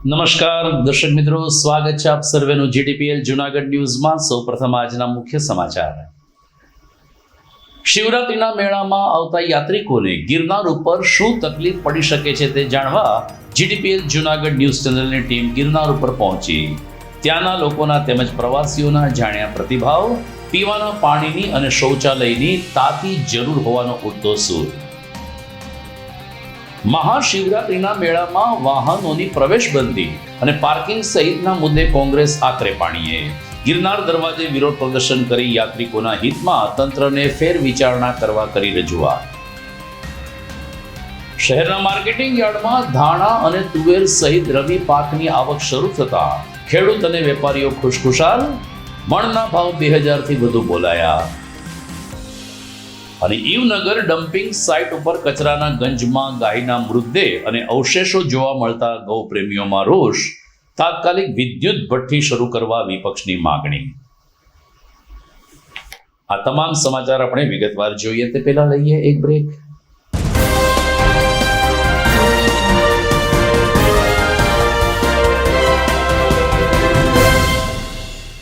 નમસ્કાર દર્શક મિત્રો, સ્વાગત છે આપ સર્વેનું જીટીપીએલ જૂનાગઢ ન્યૂઝમાં। સૌપ્રથમ આજના મુખ્ય સમાચાર। શિવરાત્રીના મેળામાં આવતા યાત્રિકોને ગિરનાર ઉપર શું તકલીફ પડી શકે છે તે જાણવા જીટીપીએલ જૂનાગઢ ન્યૂઝ ચેનલની ટીમ ગિરનાર ઉપર પહોંચી। ત્યાંના લોકોના તેમજ પ્રવાસીઓના જાણ્યા પ્રતિભાવ, પીવાના પાણીની અને શૌચાલયની તાતી જરૂર હોવાનો ઉઠતો સૂર। મહાશિવરાત્રીના મેળામાં વાહનોની પ્રવેશબંધી અને પાર્કિંગ સહિતના મુદ્દે કોંગ્રેસ આકરે પાણીએ। ગિરનાર દરવાજે વિરોધ પ્રદર્શન કરી યાત્રિકોના હિતમાં તંત્રને ફેર વિચારણા કરવા કરી રજૂઆત। શહેરના માર્કેટિંગ યાર્ડમાં ધાણા અને તુવેર સહિત રવિ પાકની આવક શરૂ થતા ખેડૂત અને વેપારીઓ ખુશખુશાલ। મણના ભાવ 2000 થી વધુ બોલાયા। અને ઈવનગર ડમ્પિંગ સાઇટ ઉપર કચરાના ગંજમાં ગાયના મૃતદેહ અને અવશેષો જોવા મળતા ગૌપ્રેમીઓમાં રોષ। તાત્કાલિક વિદ્યુત ભઠ્ઠી શરૂ કરવા વિપક્ષની માગણી। આ તમામ સમાચાર આપણે વિગતવાર જોઈએ તે પહેલા લઈએ એક બ્રેક।